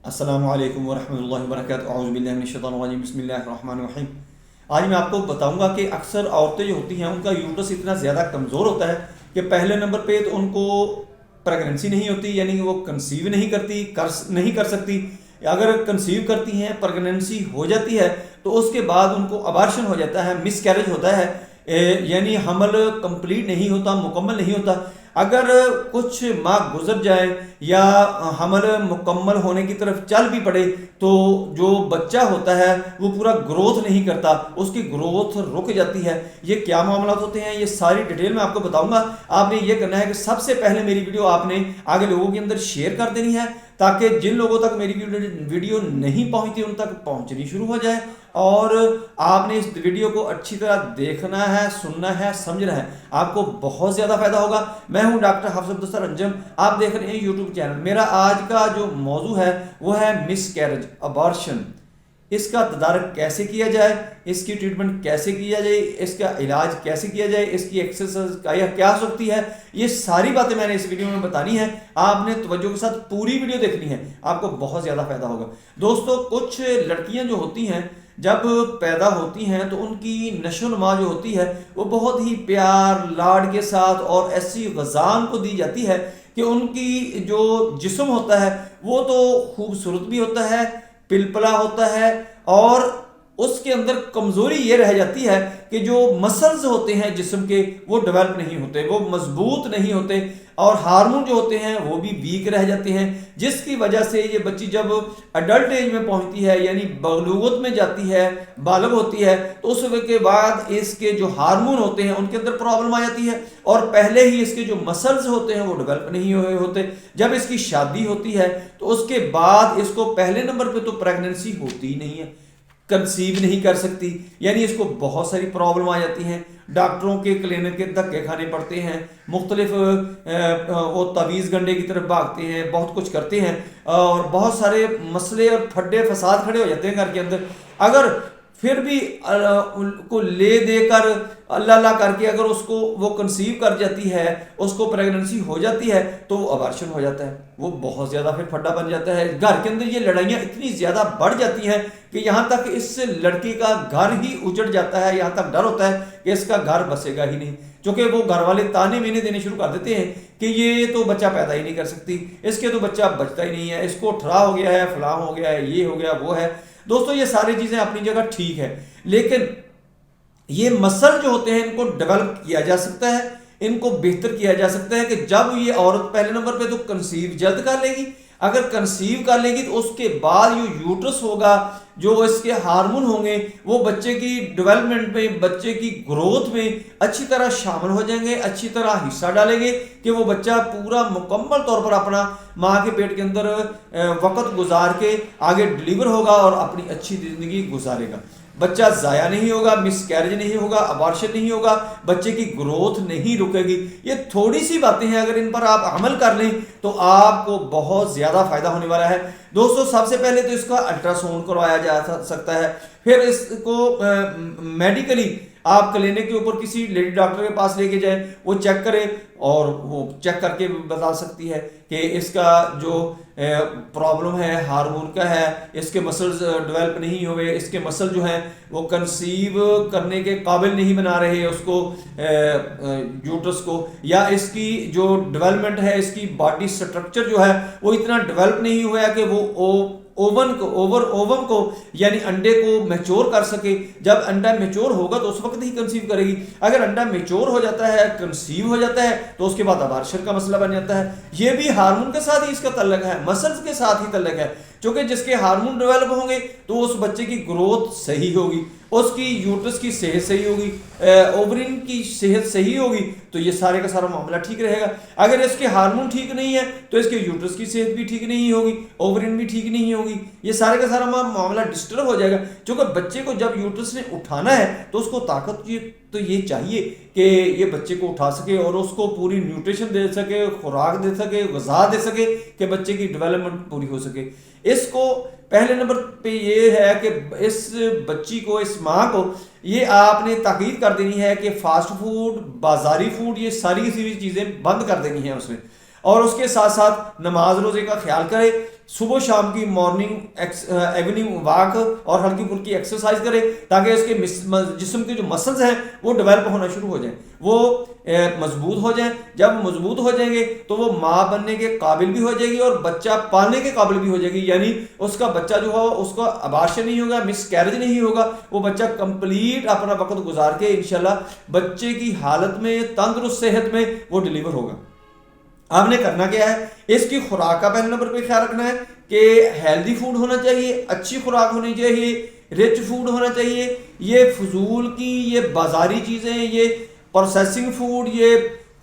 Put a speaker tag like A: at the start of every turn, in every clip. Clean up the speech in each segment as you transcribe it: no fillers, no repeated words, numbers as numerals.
A: السلام علیکم ورحمۃ اللہ وبرکاتہ اعوذ باللہ من الشیطان الرجیم بسم اللہ الرحمن الرحیم۔ آج میں آپ کو بتاؤں گا کہ اکثر عورتیں جو ہوتی ہیں ان کا یوٹرس اتنا زیادہ کمزور ہوتا ہے کہ پہلے نمبر پہ تو ان کو پریگننسی نہیں ہوتی، یعنی کہ وہ کنسیو نہیں کر سکتی۔ اگر کنسیو کرتی ہیں، پریگننسی ہو جاتی ہے تو اس کے بعد ان کو ابارشن ہو جاتا ہے، مس کیریج ہوتا ہے، یعنی حمل کمپلیٹ نہیں ہوتا، مکمل نہیں ہوتا۔ اگر کچھ ماہ گزر جائے یا حمل مکمل ہونے کی طرف چل بھی پڑے تو جو بچہ ہوتا ہے وہ پورا گروتھ نہیں کرتا، اس کی گروتھ رک جاتی ہے۔ یہ کیا معاملات ہوتے ہیں، یہ ساری ڈیٹیل میں آپ کو بتاؤں گا۔ آپ نے یہ کرنا ہے کہ سب سے پہلے میری ویڈیو آپ نے آگے لوگوں کے اندر شیئر کر دینی ہے، تاکہ جن لوگوں تک میری ویڈیو نہیں پہنچتی ان تک پہنچنی شروع ہو جائے۔ اور آپ نے اس ویڈیو کو اچھی طرح دیکھنا ہے، سننا ہے، سمجھنا ہے، آپ کو بہت زیادہ فائدہ ہوگا۔ میں ہوں ڈاکٹر حافظ عبدالستار انجم، آپ دیکھ رہے ہیں یوٹیوب چینل۔ میرا آج کا جو موضوع ہے وہ ہے مس کیریج، ابارشن۔ اس کا تدارک کیسے کیا جائے، اس کی ٹریٹمنٹ کیسے کیا جائے، اس کا علاج کیسے کیا جائے، اس کی ایکسرسائز کیا ہو سکتی ہے، یہ ساری باتیں میں نے اس ویڈیو میں بتانی ہے۔ آپ نے توجہ کے ساتھ پوری ویڈیو دیکھنی ہے، آپ کو بہت زیادہ فائدہ ہوگا۔ دوستو، کچھ لڑکیاں جو ہوتی ہیں جب پیدا ہوتی ہیں تو ان کی نشو و نما جو ہوتی ہے وہ بہت ہی پیار لاڈ کے ساتھ اور ایسی غذا ان کو دی جاتی ہے کہ ان کی جو جسم ہوتا ہے وہ تو خوبصورت بھی ہوتا ہے، پلپلا ہوتا ہے، اور اس کے اندر کمزوری یہ رہ جاتی ہے کہ جو مسلز ہوتے ہیں جسم کے وہ ڈیولپ نہیں ہوتے، وہ مضبوط نہیں ہوتے، اور ہارمون جو ہوتے ہیں وہ بھی ویک رہ جاتے ہیں، جس کی وجہ سے یہ بچی جب اڈلٹ ایج میں پہنچتی ہے، یعنی بلوغت میں جاتی ہے، بالغ ہوتی ہے، تو اس کے بعد اس کے جو ہارمون ہوتے ہیں ان کے اندر پرابلم آ جاتی ہے، اور پہلے ہی اس کے جو مسلز ہوتے ہیں وہ ڈیولپ نہیں ہوئے ہوتے۔ جب اس کی شادی ہوتی ہے تو اس کے بعد اس کو پہلے نمبر پہ تو پریگننسی ہوتی ہی نہیں ہے، کنسیو نہیں کر سکتی، یعنی اس کو بہت ساری پرابلم آ جاتی ہیں، ڈاکٹروں کے کلینک کے دھکے کھانے پڑتے ہیں، مختلف وہ تعویذ گنڈے کی طرف بھاگتے ہیں، بہت کچھ کرتے ہیں، اور بہت سارے مسئلے اور پھڈے فساد کھڑے ہو جاتے ہیں گھر کے اندر۔ اگر پھر بھی کو لے دے کر اللہ اللہ کر کے اگر اس کو وہ کنسیو کر جاتی ہے، اس کو پریگننسی ہو جاتی ہے تو وہ ابارشن ہو جاتا ہے، وہ بہت زیادہ پھر پھڈا بن جاتا ہے۔ گھر کے اندر یہ لڑائیاں اتنی زیادہ بڑھ جاتی ہیں کہ یہاں تک اس لڑکی کا گھر ہی اجڑ جاتا ہے، یہاں تک ڈر ہوتا ہے کہ اس کا گھر بسے گا ہی نہیں، چونکہ وہ گھر والے تانے مینے دینے شروع کر دیتے ہیں کہ یہ تو بچہ پیدا ہی نہیں کر سکتی، اس کے تو بچہ بچتا ہی نہیں ہے، اس کو ٹھڑا ہو گیا ہے، فلاں ہو گیا ہے، یہ ہو گیا، وہ ہے۔ دوستو، یہ ساری چیزیں اپنی جگہ ٹھیک ہے، لیکن یہ مسل جو ہوتے ہیں ان کو ڈیولپ کیا جا سکتا ہے، ان کو بہتر کیا جا سکتا ہے کہ جب یہ عورت پہلے نمبر پہ تو کنسیو جلد کر لے گی، اگر کنسیو کر لے گی تو اس کے بعد جو یوٹرس ہوگا، جو اس کے ہارمون ہوں گے، وہ بچے کی ڈیولپمنٹ میں، بچے کی گروتھ میں اچھی طرح شامل ہو جائیں گے، اچھی طرح حصہ ڈالیں گے کہ وہ بچہ پورا مکمل طور پر اپنا ماں کے پیٹ کے اندر وقت گزار کے آگے ڈلیور ہوگا اور اپنی اچھی زندگی گزارے گا۔ بچہ ضائع نہیں ہوگا، مس کیریج نہیں ہوگا، ابارشن نہیں ہوگا، بچے کی گروتھ نہیں رکے گی۔ یہ تھوڑی سی باتیں ہیں، اگر ان پر آپ عمل کر لیں تو آپ کو بہت زیادہ فائدہ ہونے والا ہے۔ دوستو، سب سے پہلے تو اس کا الٹرا ساؤنڈ کروایا جا سکتا ہے، پھر اس کو میڈیکلی آپ کلینک کے اوپر کسی لیڈی ڈاکٹر کے پاس لے کے جائیں، وہ چیک کرے، اور وہ چیک کر کے بتا سکتی ہے کہ اس کا جو پرابلم ہے ہارمون کا ہے، اس کے مسلز ڈیولپ نہیں ہوئے، اس کے مسل جو ہیں وہ کنسیو کرنے کے قابل نہیں بنا رہے اس کو، یوٹرس کو، یا اس کی جو ڈیولپمنٹ ہے، اس کی باڈی سٹرکچر جو ہے وہ اتنا ڈیولپ نہیں ہوا کہ وہ اوون کو یعنی انڈے کو میچور کر سکے۔ جب انڈا میچور ہوگا تو اس وقت ہی کنسیو کرے گی۔ اگر انڈا میچور ہو جاتا ہے، کنسیو ہو جاتا ہے، تو اس کے بعد ابارشن کا مسئلہ بن جاتا ہے۔ یہ بھی ہارمون کے ساتھ ہی اس کا تعلق ہے، مسلز کے ساتھ ہی تعلق ہے، چونکہ جس کے ہارمون ڈیولپ ہوں گے تو اس بچے کی گروتھ صحیح ہوگی، اس کی یوٹرس کی صحت صحیح ہوگی، اوورین کی صحت صحیح ہوگی، تو یہ سارے کا سارا معاملہ ٹھیک رہے گا۔ اگر اس کے ہارمون ٹھیک نہیں ہے تو اس کے یوٹرس کی صحت بھی ٹھیک نہیں ہوگی، اوورین بھی ٹھیک نہیں ہوگی، یہ سارے کا سارا معاملہ ڈسٹرب ہو جائے گا۔ چونکہ بچے کو جب یوٹرس نے اٹھانا ہے تو اس کو طاقت تو یہ چاہیے کہ یہ بچے کو اٹھا سکے اور اس کو پوری نیوٹریشن دے سکے، خوراک دے سکے، غذا دے سکے کہ بچے کی ڈیولپمنٹ پوری ہو سکے۔ اس کو پہلے نمبر پہ یہ ہے کہ اس بچی کو، اس ماں کو یہ آپ نے تاکید کر دینی ہے کہ فاسٹ فوڈ، بازاری فوڈ، یہ ساری چیزیں بند کر دینی ہیں اس نے، اور اس کے ساتھ ساتھ نماز روزے کا خیال کرے، صبح شام کی مارننگ ایوننگ واک اور ہلکی پھلکی ایکسرسائز کرے تاکہ اس کے جسم کے جو مسلز ہیں وہ ڈیولپ ہونا شروع ہو جائیں، وہ مضبوط ہو جائیں۔ جب مضبوط ہو جائیں گے تو وہ ماں بننے کے قابل بھی ہو جائے گی اور بچہ پالنے کے قابل بھی ہو جائے گی، یعنی اس کا بچہ جو ہو اس کا ابارشن نہیں ہوگا، مس کیریج نہیں ہوگا، وہ بچہ کمپلیٹ اپنا وقت گزار کے انشاءاللہ بچے کی حالت میں تندرست صحت میں وہ ڈیلیور ہوگا۔ آپ نے کرنا کیا ہے، اس کی خوراک کا پہلے نمبر پہ خیال رکھنا ہے کہ ہیلدی فوڈ ہونا چاہیے، اچھی خوراک ہونی چاہیے، رچ فوڈ ہونا چاہیے۔ یہ فضول کی یہ بازاری چیزیں، یہ پروسیسنگ فوڈ، یہ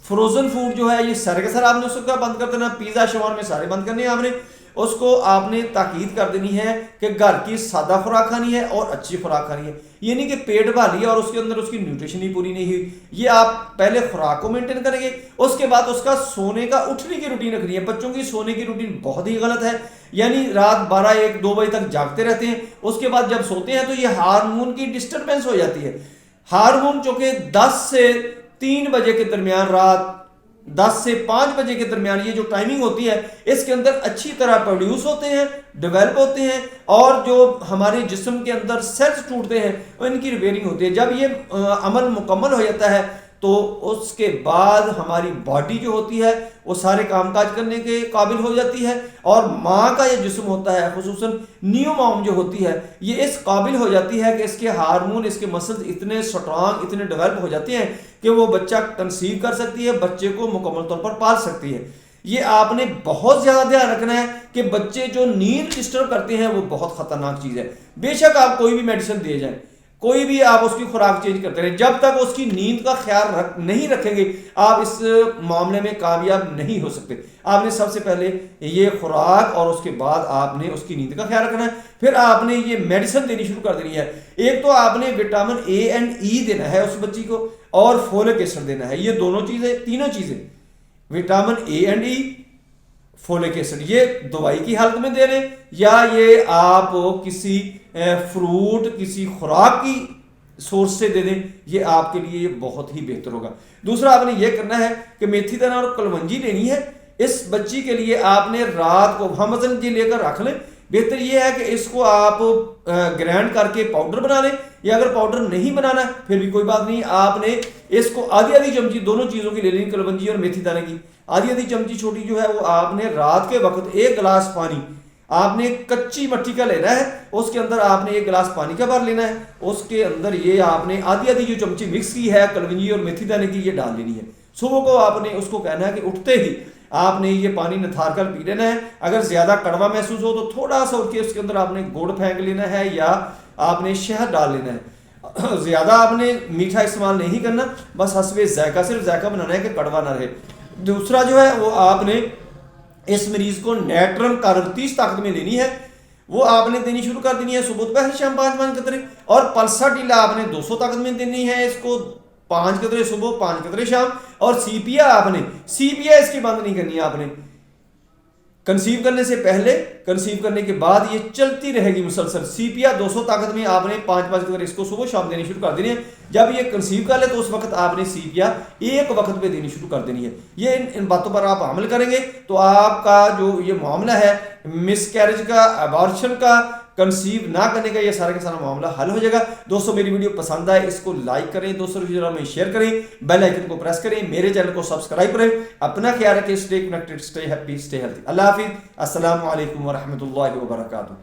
A: فروزن فوڈ جو ہے یہ سارے کے سارے آپ نے اس کا بند کر دینا، پیزا شاورما سارے بند کرنے ہیں۔ آپ نے اس کو آپ نے تاکید کر دینی ہے کہ گھر کی سادہ خوراک کھانی ہے اور اچھی خوراک کھانی ہے، یہ نہیں کہ پیٹ بھاری ہے اور اس کے اندر اس کی نیوٹریشن ہی پوری نہیں ہوئی۔ یہ آپ پہلے خوراک کو مینٹین کریں گے، اس کے بعد اس کا سونے کا اٹھنے کی روٹین رکھنی ہے۔ بچوں کی سونے کی روٹین بہت ہی غلط ہے، یعنی رات 12 1 2 بجے تک جاگتے رہتے ہیں، اس کے بعد جب سوتے ہیں تو یہ ہارمون کی ڈسٹربنس ہو جاتی ہے۔ ہارمون چونکہ 10 سے 3 بجے کے درمیان، رات 10 سے 5 بجے کے درمیان یہ جو ٹائمنگ ہوتی ہے اس کے اندر اچھی طرح پروڈیوس ہوتے ہیں، ڈیولپ ہوتے ہیں، اور جو ہمارے جسم کے اندر سیلز ٹوٹتے ہیں ان کی ریپیئرنگ ہوتی ہے۔ جب یہ عمل مکمل ہو جاتا ہے تو اس کے بعد ہماری باڈی جو ہوتی ہے وہ سارے کام کاج کرنے کے قابل ہو جاتی ہے، اور ماں کا یہ جسم ہوتا ہے خصوصاً نیو مام جو ہوتی ہے یہ اس قابل ہو جاتی ہے کہ اس کے ہارمون، اس کے مسلز اتنے سٹرانگ، اتنے ڈیولپ ہو جاتے ہیں کہ وہ بچہ کنسیو کر سکتی ہے، بچے کو مکمل طور پر پال سکتی ہے۔ یہ آپ نے بہت زیادہ دھیان رکھنا ہے کہ بچے جو نیند ڈسٹرب کرتے ہیں وہ بہت خطرناک چیز ہے۔ بے شک آپ کوئی بھی میڈیسن دے جائیں، کوئی بھی آپ اس کی خوراک چینج کرتے رہیں، جب تک اس کی نیند کا خیال نہیں رکھیں گے آپ اس معاملے میں کامیاب نہیں ہو سکتے۔ آپ نے سب سے پہلے یہ خوراک اور اس کے بعد آپ نے اس کی نیند کا خیال رکھنا ہے، پھر آپ نے یہ میڈیسن دینی شروع کر دینی ہے۔ ایک تو آپ نے وٹامن اے اینڈ ای دینا ہے اس بچی کو، اور فولک ایسڈ دینا ہے۔ یہ دونوں چیزیں، تینوں چیزیں، vitamin A and E, folic acid, یہ دوائی کی حالت میں دے لیں یا یہ آپ کسی فروٹ، کسی خوراک کی سورس سے دے دیں، یہ آپ کے لیے بہت ہی بہتر ہوگا۔ دوسرا آپ نے یہ کرنا ہے کہ میتھی دانا اور کلونجی لینی ہے اس بچی کے لیے۔ آپ نے رات کو مثلاً یہ لے کر رکھ لیں، بہتر یہ ہے کہ اس کو آپ گرینڈ کر کے پاؤڈر بنا لیں، یا اگر پاؤڈر نہیں بنانا ہے پھر بھی کوئی بات نہیں، آپ نے اس کو آدھی چمچی دونوں چیزوں کی لے لیں، کلونجی اور میتھی دانے کی آدھی چمچی چھوٹی جو ہے وہ آپ نے رات کے وقت 1 گلاس پانی آپ نے کچی مٹی کا لینا ہے، اس کے اندر آپ نے 1 گلاس پانی کا بھر لینا ہے، اس کے اندر یہ آپ نے آدھی جو چمچی مکس کی ہے کلونجی اور میتھی دانے کی یہ ڈال لینی ہے۔ صبح کو آپ نے اس کو کہنا ہے کہ اٹھتے ہی آپ نے یہ پانی نتھار کر پی لینا ہے۔ اگر زیادہ کڑوا محسوس ہو تو تھوڑا سا اٹھ کے اس کے اندر آپ نے گڑ پھینک لینا ہے یا آپ نے شہد ڈال لینا ہے۔ زیادہ آپ نے میٹھا استعمال نہیں کرنا، بس حسب ذائقہ، صرف ذائقہ بنانا ہے کہ کڑوا نہ رہے۔ دوسرا جو ہے وہ آپ نے اس مریض کو نیٹرم کارب 30 طاقت میں لینی ہے، وہ آپ نے دینی شروع کر دینی ہے صبح دوپہر شام 5 قطرے، اور پلسا ٹیلا آپ نے 200 طاقت میں دینی ہے اس کو، 5 قطرے صبح 5 قطرے شام، اور سی پی آ آپ نے اس کی بند نہیں کرنی ہے۔ آپ نے کنسیو کرنے سے پہلے، کنسیو کرنے کے بعد یہ چلتی رہے گی مسلسل۔ سی پی آ 200 طاقت میں آپ نے 5 قطرے اس کو صبح شام دینی شروع کر دینی ہے۔ جب یہ کنسیو کر لے تو اس وقت آپ نے سی پی آ 1 وقت پہ دینی شروع کر دینی ہے۔ یہ ان باتوں پر آپ عمل کریں گے تو آپ کا جو یہ معاملہ ہے مس کیریج کا، ابارشن کا، کنسیو نہ کرنے کا، یہ سارا کا سارا معاملہ حل ہو جائے گا۔ دوستوں میری ویڈیو پسند آئے اس کو لائک کریں، دوستوں میں شیئر کریں، بیل آئیکن کو پریس کریں، میرے چینل کو سبسکرائب کریں۔ اپنا خیال رکھیں، stay connected, stay happy, stay healthy. اللہ حافظ، السلام علیکم ورحمۃ اللہ وبرکاتہ۔